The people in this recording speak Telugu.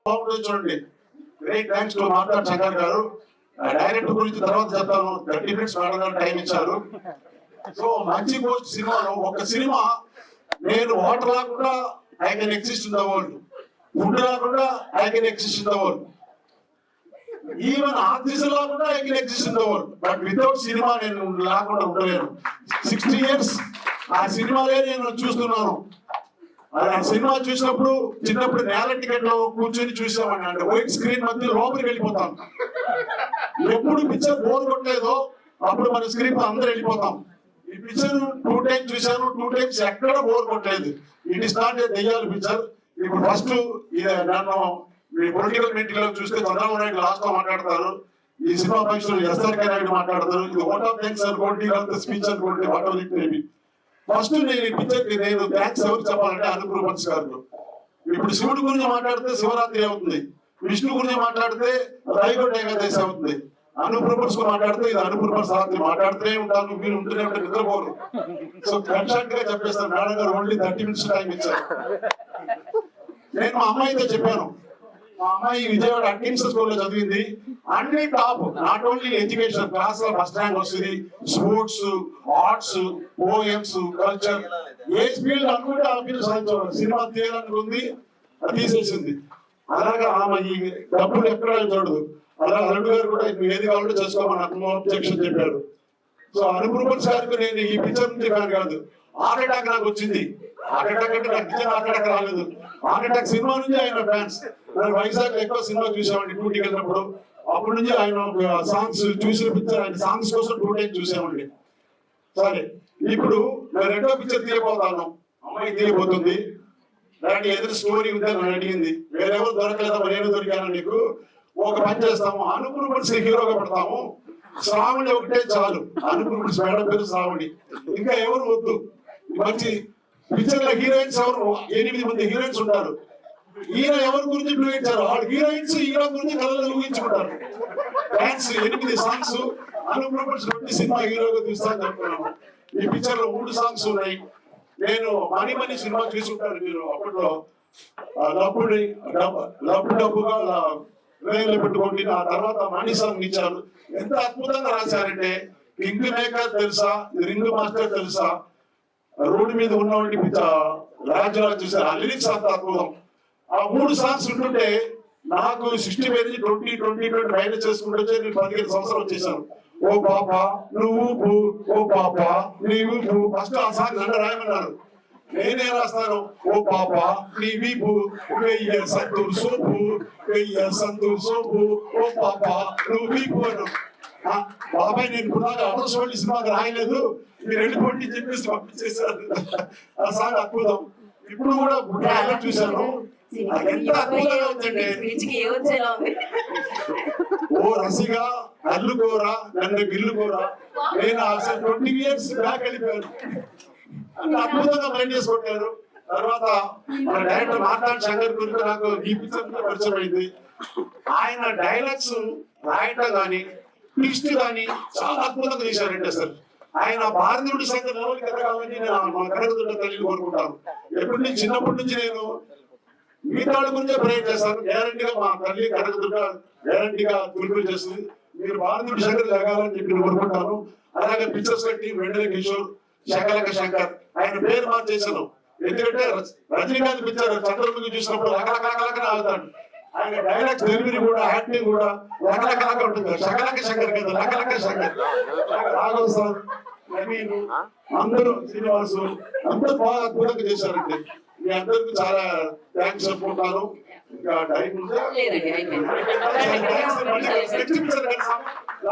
బాగుంటుంది చూడండి. గ్రేట్ థ్యాంక్స్ టు మాట్లాడు శంకర్ గారు. డైరెక్టర్ గురించి తర్వాత చెప్తాను. 30 minutes మేడం గారు టైం ఇచ్చారు. సో మంచి పోస్ట్ సినిమాలో ఒక సినిమా నేను వాటర్ లేకుండా I can exist in the world, food లేకుండా I can exist in the world, even artist లేకుండా I can exist in the world. But without cinema నేను లేకుండా ఉండలేను. 60 years ఆ సినిమాలే నేను చూస్తున్నాను. ఆ సినిమా చూసినప్పుడు చిన్నప్పుడు నేల టికెట్ లో కూర్చొని చూసామని అంటే వైట్ స్క్రీన్ మధ్య లోపలికి వెళ్ళిపోతాం. ఎప్పుడు పిక్చర్ బోర్ కొట్టలేదో అప్పుడు మన స్క్రీన్ అందరూ వెళ్ళిపోతాం. ఈ పిక్చర్ 2 times చూశాను, 2 times ఎక్కడ బోర్ కొట్టలేదు. ఇట్ ఇస్ నాట్ ఏ దెయ్యాల పిక్చర్. ఇప్పుడు ఫస్ట్ నన్ను మీ పొలిటికల్ మీటింగ్ లో చూస్తే చంద్రబాబు నాయుడు లాస్ట్ లో మాట్లాడతారు, ఈ సినిమా ఫంక్షన్ ఎస్ఆర్కే నాయుడు మాట్లాడతారు, ఇది ఓట్ ఆఫ్ థ్యాంక్స్ అనుకోండి, స్పీచ్ అనుకోండి, what ever it may be. First నేను ఈ పిక్చర్ కి నేను థ్యాంక్స్ ఎవరు చెప్పాలంటే అనుప్ రూపన్స్ గారు. ఇప్పుడు శివుడి గురించి మాట్లాడితే శివరాత్రి అవుతుంది, విష్ణు గురించి మాట్లాడితే వైకుంఠ ఏకాదశి అవుతుంది, అనుప్ రూపన్స్ మాట్లాడితే ఇది అనుప్ రూపన్స్ రాత్రి మాట్లాడుతూనే ఉంటాను, మీరు ఉంటూనే ఉంటే నిద్రపోరు. సో కన్షాట్ గా చెప్పేస్తాను, మేడం గారు ఓన్లీ 30 minutes టైం ఇచ్చారు. నేను మా అమ్మాయితో చెప్పాను, మా అమ్మాయి విజయవాడ అట్కిన్స్ స్కూల్లో చదివింది, అన్ని top, not only education, class లో ఫస్ట్ ర్యాంక్ వస్తుంది, స్పోర్ట్స్, ఆర్ట్స్, పోయమ్స్, కల్చర్, ఏ ఫీల్డ్ అనుకుంటే ఆ ఫీల్డ్ సాధించాలి. సినిమా తీయాలనుకుంది, తీసేసింది. అలాగా ఆమె ఈ డబ్బులు ఎక్కడ చూడదు. అలా అల్లుడు గారు కూడా ఏది కావాలంటే చేసుకోమని నాకు అబ్జెక్షన్ చెప్పారు. సో అనుప్ రూపన్స్ గారికి నేను ఈ పిక్చర్ నుంచి ఫ్యాన్ కాదు, హార్ట్ అటాక్ నాకు వచ్చింది. హార్ట్ అటాక్ అంటే నాకు పిక్చర్ హార్ట్ అటాక్ రాలేదు, హార్ట్ అటాక్ సినిమా నుంచి ఆయన ఫ్యాన్స్. నేను వైజాగ్ ఎక్కువ సినిమా చూసామండి డ్యూటీకి వెళ్ళినప్పుడు. అప్పటి నుంచి ఆయన సాంగ్స్ చూసిన పిక్చర్, ఆయన సాంగ్స్ కోసం 2 times చూసామండి. సరే, ఇప్పుడు నేను రెండో పిక్చర్ తీయబోతాను, అమ్మాయి తీయబోతుంది. దానికి ఏదైనా స్టోరీ ఉందని నన్ను అడిగింది, వేరెవరు దొరకలేదా, నేను దొరికాను నీకు, ఒక పని చేస్తాము, అనుప్ రూపన్స్ హీరోగా పెడతాము, శ్రావణి ఒకటే చాలు, అనుప్ రూపన్స్ మేడం పేరు శ్రావణి, ఇంకా ఎవరు వద్దు. మంచి పిక్చర్ లో హీరోయిన్స్ ఎవరు 8 మంది హీరోయిన్స్ ఉంటారు. ఈయన ఎవరి గురించి ఊహించారు, వాళ్ళు హీరోయిన్స్ హీరో గురించి కథలు ఊహించుకుంటారు. డాన్స్ 8 సాంగ్స్, అనుప్ రూపన్స్ 2 సినిమా హీరోగా తీస్తాను చెప్తున్నాను. ఈ పిక్చర్ లో 3 సాంగ్స్ ఉన్నాయి. నేను మనీ సినిమా చూసుకుంటాను మీరు, అప్పట్లో డబ్బుగా హృదయంలో పెట్టుకోండి. ఆ తర్వాత మనీ సాంగ్ ఇచ్చారు. ఎంత అద్భుతంగా రాశారంటే, కింగ్ మేకర్ తెలుసా, రింగ్ మాస్టర్ తెలుసా, రోడ్డు మీద ఉన్నవాడిని రాజ్యాలు చూసారు. ఆ లిరిక్స్ అంత అద్భుతం. ఆ 3 సాంగ్స్ ఉంటుంటే నాకు 60 నుంచి 20 మైనస్ చేసుకుంటూ నేను 15 సంవత్సరాలు వచ్చేసాను. ఓ పాప నువ్వు, ఓ పాప నీవు, ఫస్ట్ ఆ సాంగ్ నన్ను రాయమన్నారు. నేనే రాస్తాను, ఓ పాప నీ వీపు 1000 సంతూర్ సోపు, 1000 సంతూర్ సోపు, ఓ పాప నువ్వు వీపు అను. బాబాయ్ నేను కూడా అవసరం సినిమాకి రాయలేదు, మీరు వెళ్ళిపోండి చెప్పేసి పంపించేశారు. ఆ సాంగ్ అద్భుతం. ఇప్పుడు కూడా చూశాను, ఎంత అద్భుతంగా ఉందండి. ఓ రసిగా అల్లుకోరా నన్ను గిల్లుకోరా, నేను అసలు 20 years బ్యాక్ వెళ్ళిపోయాను. అంత అద్భుతంగా మైండ్ చేసుకుంటారు. తర్వాత మన డైరెక్టర్ మాట్లాడి శంకర్ గురించి నాకు ఈ పిక్చర్ పరిచయం అయింది. ఆయన డైలాగ్స్ రాయటం కానీ ట్విస్ట్ కానీ చాలా అద్భుతంగా తీశారంటే సార్. ఆయన భారతీయుడు శంకర్ లెవెల్కి ఎదగాలని నేను మన కనకదుర్గ తల్లిని కోరుకుంటాను. ఎప్పటి నుంచి చిన్నప్పటి నుంచి నేను మిగతా వాళ్ళ గురించే ప్రయత్నం చేస్తాను. గ్యారంటీగా మా తల్లి కనకదుర్గ గ్యారంటీగా గురుకులు చేస్తుంది. మీరు భారతీయుడు శంకర్ ఎదగాలని చెప్పి కోరుకుంటాను. అలాగే పిక్చర్స్ కట్టి వెంటనే కిషోర్, శంకరక శంకర్, ఆయన పేరు మార్చేశాను. ఎందుకంటే రజనీకాంత్ పిక్చర్ చంద్రముఖి చూసినప్పుడు రకరకాలుగా ఆగుతాడు. ఆయన డైలాగ్స్ డెలివరీ కూడా, యాక్టింగ్ కూడా రకరకాలుగా ఉంటుంది. శంకరక శంకర్ కదా, రకరకాల శంకర్. రాఘవ్ సార్, నవీన్, అందరూ శ్రీనివాసు అందరూ బాగా అద్భుతంగా చేశారండి. మీ అందరికి చాలా థ్యాంక్స్ చెప్పుకుంటాను. ఇంకా టైం ఉంటే